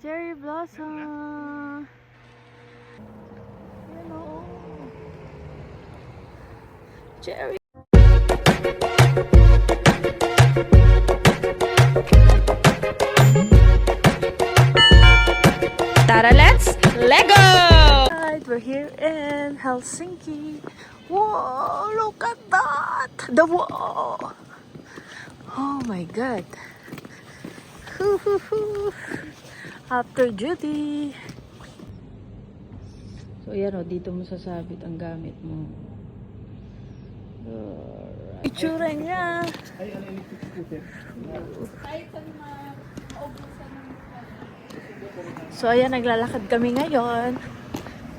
Cherry blossom. Ayan o. Cherry. Tara, let's Lego! Right, we're here in Helsinki. Whoa, look at that! The wall! Oh my god. After duty. So yan o, dito mo sasabit ang gamit mo. Alright. Itsura niya. So ayan, naglalakad kami ngayon.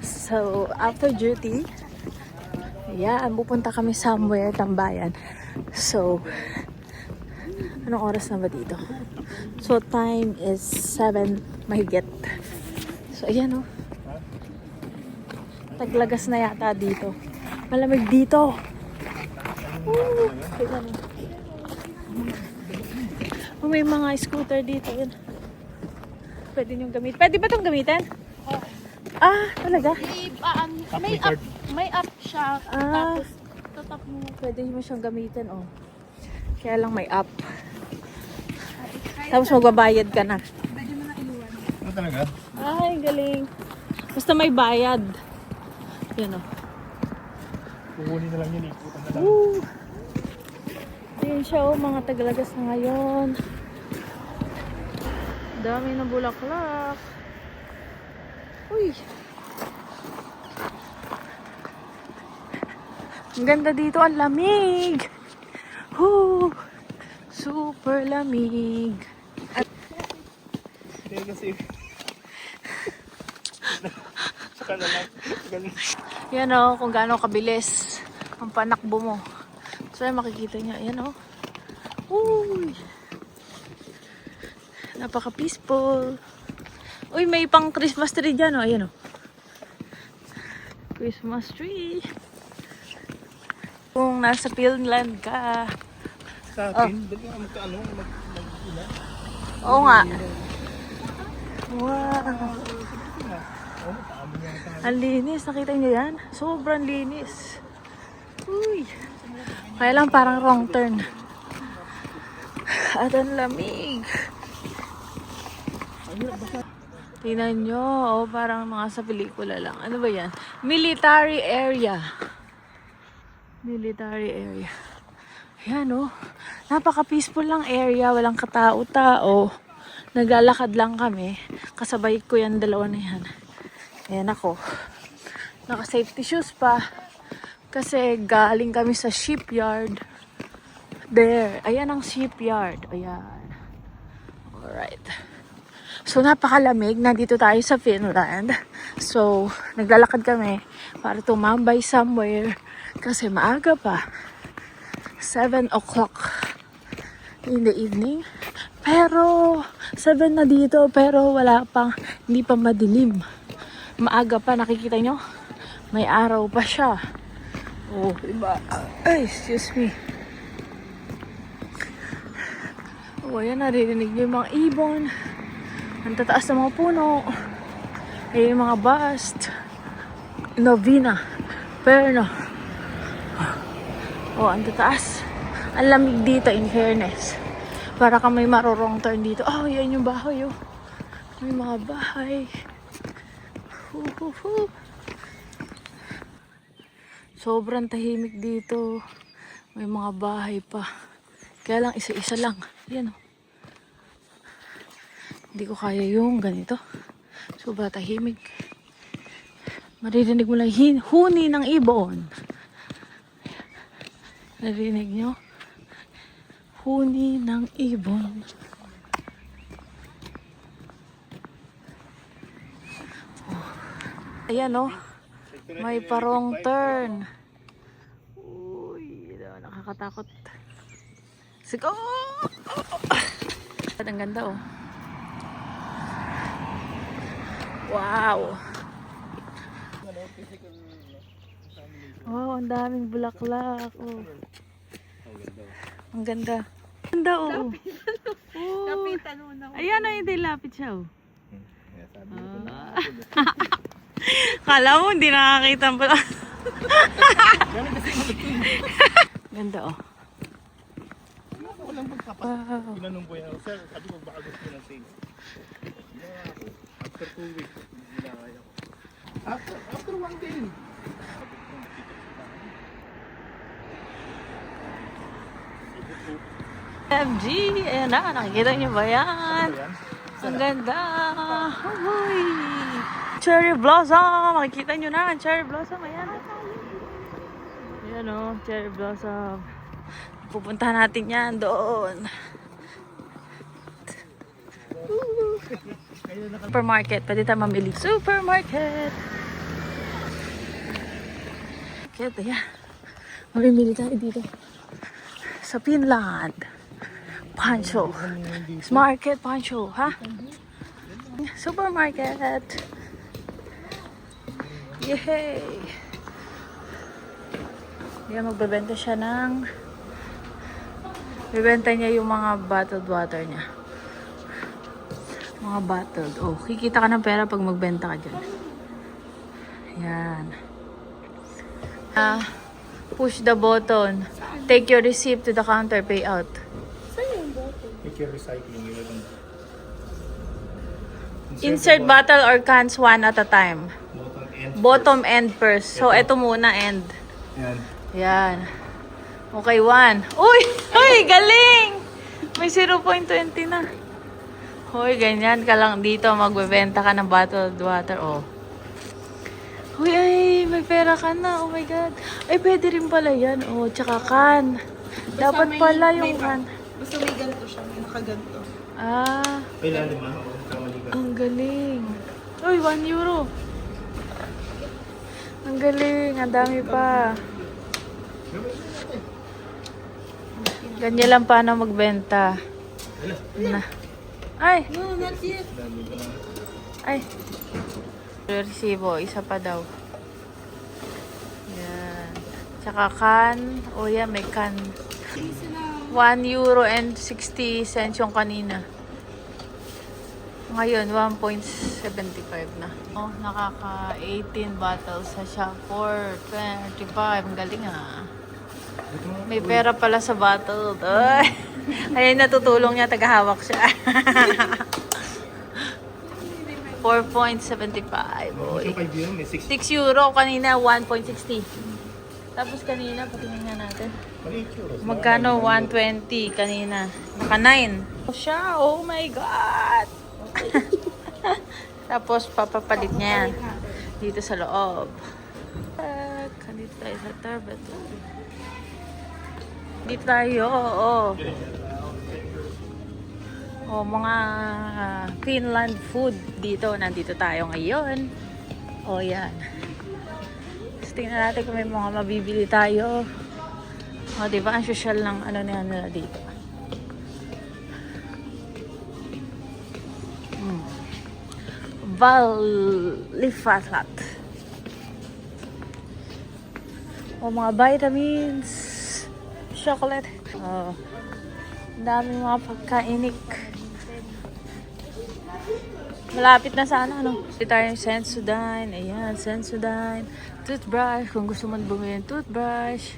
So after duty, ayan, pupunta kami somewhere, tambayan. So anong oras na ba dito? So time is 7 mahigit. So ayan o, taglagas na yata dito. Malamig dito. Woo! Ayan o. May mga scooter dito. Ayan. Pwede nyo gamitin. Pwede ba itong gamitin? Oh. Ah, talaga? May up siya. Tapos, tatap mo. Pwede mo siyang gamitin, oh. Kaya lang may app. Tapos magbabayad ka na. Pwede mo na iluwan. Ano talaga? Ay, galing. Basta may bayad. Yan, oh. Kukunin na lang yun, ikutan na lang. Woo! Ayan siya, oh. Mga Tagalagas na ngayon. Dami ng bulaklak. Uy! Ang ganda dito, ang lamig! Woo! Super lamig! At Hindi kasi... Saka na lang. yan o, kung gaano kabilis ang panakbo mo. So, yan, makikita niya. Yan o. Uy! Napaka-peaceful. Uy, may pang Christmas tree dyan o. Ayan o. Christmas tree. Kung nasa Finland ka. Sa atin, doon nga magkaano, mag-ina. Oo nga. Wow. Oh, tama niya tayo. Ang linis. Nakita niyo yan? Sobrang linis. Uy. Kaya lang parang wrong turn. At ang lamig. Tingnan nyo. Oh, parang mga sa pelikula lang. Ano ba yan? Military area. Military area. Ayan oh. Napaka-peaceful lang area. Walang katao-tao. Naglalakad lang kami. Kasabay ko yan, dalawa na yan. Ayan ako. Naka-safety shoes pa. Kasi galing kami sa shipyard. There. Ayan ang shipyard. Ayan. Alright. So, napakalamig. Nandito tayo sa Finland. So, naglalakad kami para tumambay somewhere. Kasi maaga pa. 7 o'clock in the evening. Pero, 7 na dito. Pero, wala pang, hindi pa madilim. Maaga pa. Nakikita nyo? May araw pa siya. Oh, iba. Ay, excuse me. Oh, ayan. Naririnig nyo yung mga ibon. Ang tataas ng mga puno. Ay, yung mga bust. Novena. Perno. Oh, ang tataas. Ang lamig dito, in fairness. Para kang may marorong turn dito. Oh, yan yung bahay, oh. May mga bahay. Sobrang tahimik dito. May mga bahay pa. Kaya lang, isa-isa lang. Yan, oh. Hindi ko kaya yung ganito. Sobrang tahimik. Maririnig mo lang huni ng ibon. Narinig nyo? Huni ng ibon. Oh. Ayan oh. May parong turn. Uy, nakakatakot. Sige. Ang ganda oh. Wow. Oh, ang daming bulaklak. Oh. Ang ganda. Ganda, oo. Kapitan mo na. Ayan na, hindi lapit siya, oh. Kala mo, hindi nakakita pala. Ganda oh. Walang pagkapas. Wow. Tinanong ko yan, sir, sabi ko baka gusto ng sale. Hindi ako. After 2 weeks, hindi na kaya ko. After 1 day. MG, ayan na, nakikita niyo ba yan? Ayan. Ang ganda. Uy. Cherry blossom. Makikita nyo na. Cherry blossom. Ayan. Ayan o. Cherry blossom. Pupuntahan natin yan doon. Supermarket. Pwede tayo mamili. Supermarket. Kaya ayan. Mamimili tayo dito. Sa Finland. Pancho. Market Pancho, ha? Supermarket. Yay! Yan, magbebenta siya ng... Bibenta niya yung mga bottled water niya. Mga bottled. Oh, kikita ka ng pera pag magbenta ka dyan. Yan. Push the button. Take your receipt to the counter, pay out. Make your recycling. Insert bottle or cans one at a time. Bottom end. Bottom end first. So, eto muna end. Yan. Yan. Okay, one. Uy! Uy! Galing! May 0.20 na. Uy, ganyan ka lang dito. Magbebenta ka ng bottled water. Oh. Uy, ay! May pera ka na. Oh my God. Ay, pwede rin pala yan. Oh, tsaka can. Dapat pala yung can. Basta may ganito siya, may nakaganto. Ah. Kailangan naman ako. Kamali ka. Ang galing. Uy, 1 euro. Ang galing. Ang dami pa. Ganyan lang paano magbenta. Na. Ay! No, not yet. Ay! Resibo. Isa pa daw. Yan. Tsaka can. O yan, may can. 1 euro and 60 cents yung kanina. Ngayon, 1.75 na. Oh, nakaka 18 bottles na siya for 25. Ang galing ah. May pera pala sa bottle. Ay, ayun, natutulong niya. Tagahawak siya. 4.75. Oy. 5 euro, may 6. 6 euro. Kanina, 1.60. Tapos kanina, patingin nga natin. Magkano? 120 kanina. Naka 9. Siya, oh my God! Tapos papapalit niya yan dito sa loob. Dito tayo sa turbot. Dito tayo, oo. Oh, mga Finland food dito. Nandito tayo ngayon. Oh, yan. Tingnan natin kung may mga mabibili tayo. O, diba? Ang social ng ano nila dito. Valifasat. O, mga vitamins. Chocolate. O, daming mga pagkainik. Malapit na sa ano. Dito tayo yung Sensodyne. Ayan, Sensodyne. Toothbrush. Kung gusto mo bumili ng toothbrush.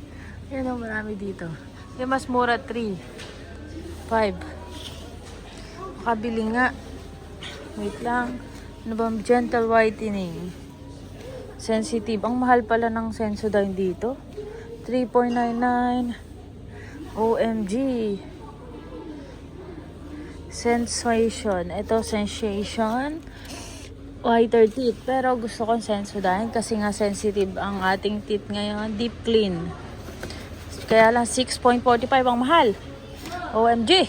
Ayan o, marami dito. Yung mas mura, 3. 5. Makabili nga. Wait lang. Ano ba? Gentle whitening. Sensitive. Ang mahal pala ng Sensodyne dito. 3.99. OMG. Sensation. Ito, Sensation. Whiter teeth. Pero gusto kong Sensodyne kasi nga sensitive ang ating teeth ngayon. Deep clean. Kaya lang 6.45 ang mahal. OMG.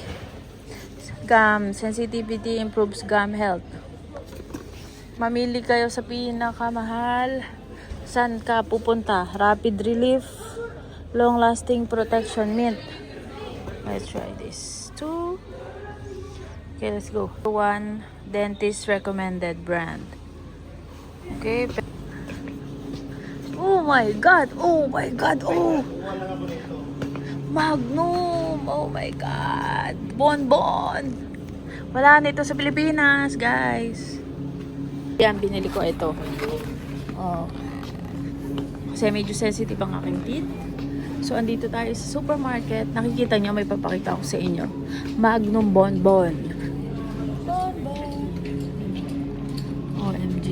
Gum. Sensitivity improves gum health. Mamili kayo sa pinakamahal. Saan ka pupunta? Rapid relief. Long lasting protection mint. Let's try this. 2. Okay, let's go. 1 dentist recommended brand. Okay. Oh my God! Oh my God! Oh! Magnum! Oh my God! Bonbon! Wala nito sa Pilipinas, guys. Yan, binili ko ito. Oh. Kasi medyo sensitive ang aking teeth. So, andito tayo sa supermarket. Nakikita nyo, may papakita ko sa inyo. Magnum Bonbon. Bonbon. OMG.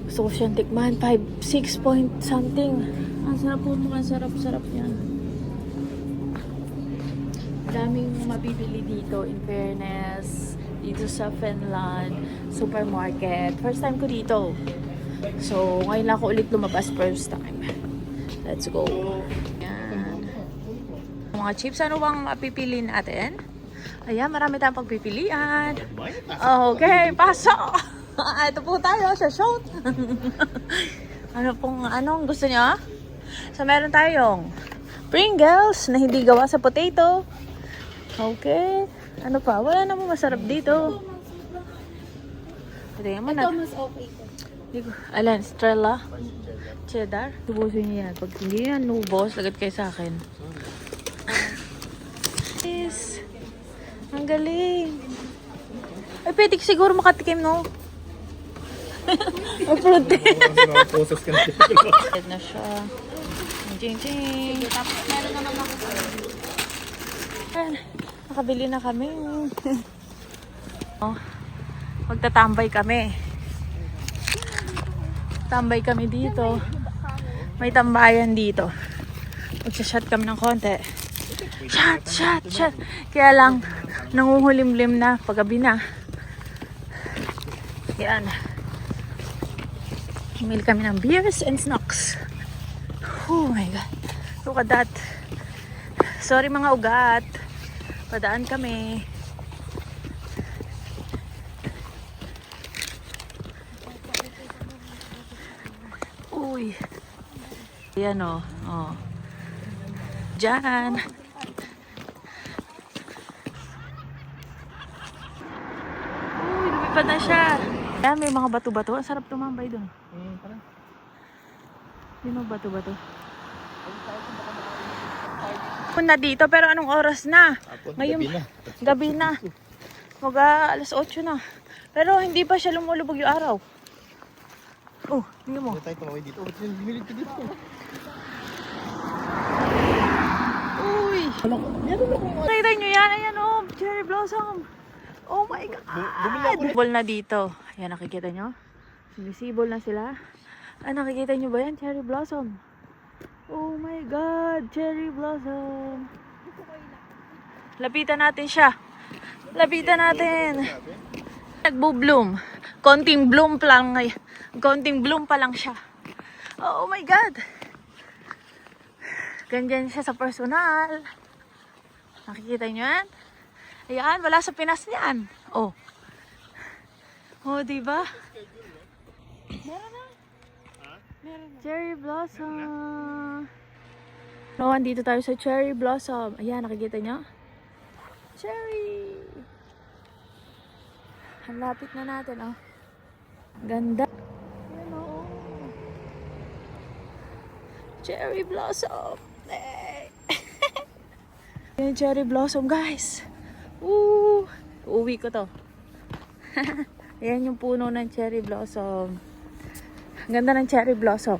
Gusto ko siyang tikman. 6 point something. Ang sarap po, mukhang sarap-sarap yan. Daming mabibili dito, in fairness. Dito sa Finland supermarket. First time ko dito. So, ngayon lang ako ulit lumabas first time. Let's go. Yan. Mga chips, ano bang mapipili natin? Ayan, marami tayong pagpipilian. Okay, pasok! Ito po tayo sa shoot. Anong gusto niyo? So, meron tayong Pringles na hindi gawa sa potato. Okay. Ano pa? Wala namang masarap dito. Ito mo na. mas okay ko. Alan, Strella? Cheddar? Tubusin niyo yan. Pag hindi yan nubos, lagad kayo sa akin. Yes. Ang galing. Ay, pwede siguro makatikim, no? Ay, protein. Red na siya. Jing-jing. Tapos meron naman ako sa Nakabili na kami. Oh, magtatambay kami. Tambay kami dito. May tambayan dito. Magsashot kami ng konti. Shot. Kaya lang, nangungulimlim na paggabi na. Yan. Himil kami ng beers and snacks. Oh my God. Look at that. Sorry mga ugat. Padaan kami. Uy. Ayan o. Oh. Diyan. Uy, lumipad na siya. Ayan, may mga bato-bato. Ang sarap tumambay dun. Hindi mo bato-bato. Na dito, pero anong oras na? Ngayon, gabi na. Alas 8 na. Pero hindi pa siya lumulubog yung araw. Oh, hindi mo. Tayo tumaway dito. Gimilig ka dito. Uy! Nakita nyo yan? Ayan oh, cherry blossom. Oh my God! Bumibol na dito. Ayan, nakikita nyo? Sinisibol na sila. Nakikita nyo ba yan? Cherry blossom. Oh my God! Cherry blossom. Lapitan natin siya. Lapitan natin. Nagbo-bloom. Konting bloom pa lang. Konting bloom pa lang siya. Oh my God! Ganyan siya sa personal. Nakikita nyo yan? Ayan, wala sa Pinas niyan. Oh. Oh, diba? Meron na. Cherry blossom. No, andito tayo sa cherry blossom. Ayan, nakikita nyo? Cherry. Ang lapit na natin, oh. Ganda. Ayan, oh. Cherry blossom. Hey. Ayan, cherry blossom, guys. Woo! Uuwi ko to. Ayan yung puno ng cherry blossom. Ang ganda ng cherry blossom.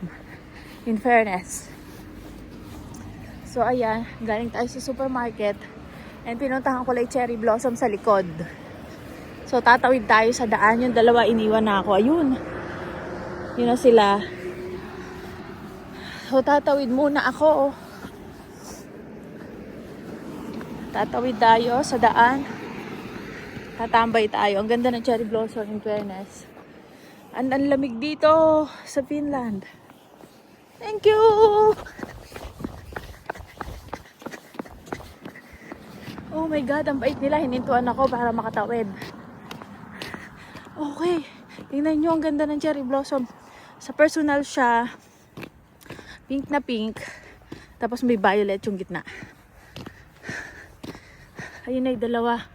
In fairness. So, ayan. Galing tayo sa supermarket. And pinuntahan ko lang cherry blossom sa likod. So, tatawid tayo sa daan. Yung dalawa, iniwan na ako. Ayun. Yun na sila. So, tatawid muna ako. Tatawid tayo sa daan. Tatambay tayo. Ang ganda ng cherry blossom, in fairness. Ang lamig dito sa Finland. Thank you! Oh my God, ang bait nila. Hinintuan ako para makatawid. Okay. Tingnan nyo, ang ganda ng cherry blossom. Sa personal siya, pink na pink. Tapos may violet yung gitna. Ayun na yung dalawa.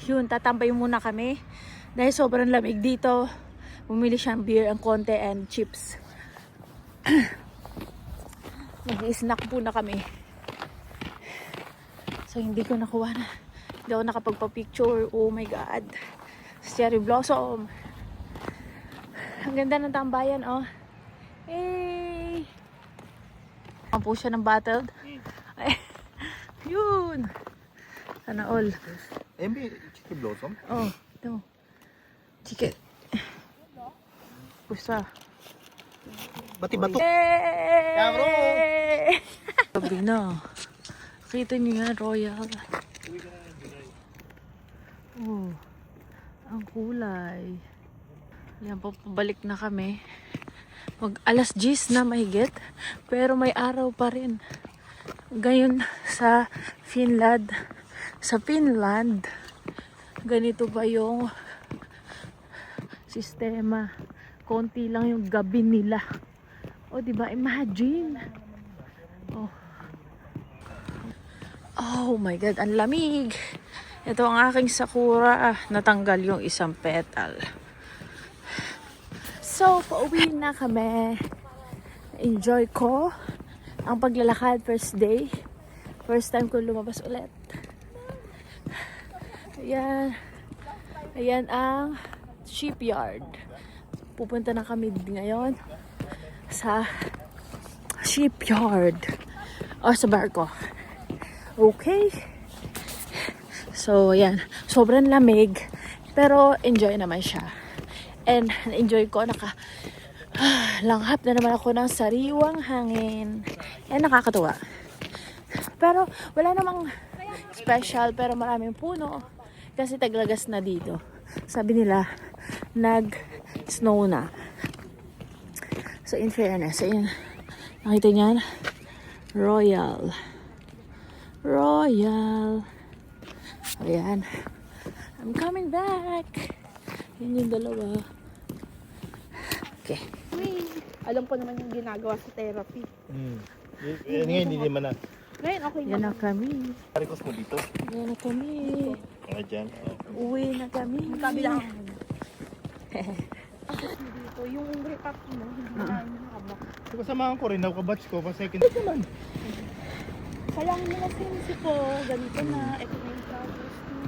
Yun, tatambay muna kami. Dahil sobrang lamig dito. Bumili siyang beer ang konti and chips. Nag-i-snack po na kami. So, hindi ko nakuha na. Hindi ako nakapagpa-picture. Oh my God. Cherry blossom. Ang ganda ng tambayan, oh. Hey! Ang po siya ng battled. Ay, yun! Sana all. Emi, chicken blossom? Oh, ito. Chicken. Pusa. Bati-bato. Hey! Gabi na. Kita niyo yan, Royal. Oh, ang kulay. Yan, pabalik na kami. Mag alas 10 na mahigit. Pero may araw pa rin. Gayon sa Finland. Sa Finland, ganito ba yung sistema? Konti lang yung gabi nila. O, diba? Imagine. Oh. Oh my God, ang lamig. Ito ang aking sakura. Natanggal yung isang petal. So, pauwi na kami. Enjoy ko ang paglalakad first day. First time ko lumabas ulit. Ayan. Ayan ang shipyard. Pupunta na kami ngayon sa shipyard. O sa barko. Okay. So, ayan. Sobrang lamig. Pero, enjoy naman siya. And, enjoy ko. Langhap na naman ako ng sariwang hangin. And, nakakatuwa. Pero, wala namang special. Pero, maraming puno. Kasi taglagas na dito. Sabi nila, nag-snow na. So, in fairness, ayun. Nakita niyan? Royal. Royal. Ayan. I'm coming back. Yun yung dalawa. Okay. Uy, alam ko naman yung ginagawa sa therapy. Yan nga, hindi naman na. Ngayon, okay Yan na. na kami. Parikos mo dito. Yan na kami. Dyan. Uwi na kami. Kabilang. Dito, yung recap mo, hindi na nakabak. So, kasamahan ko rin, nakabatch ko, pa second naman. Kailangan mo na sinisi ko, ganito na, ito na yung progress mo.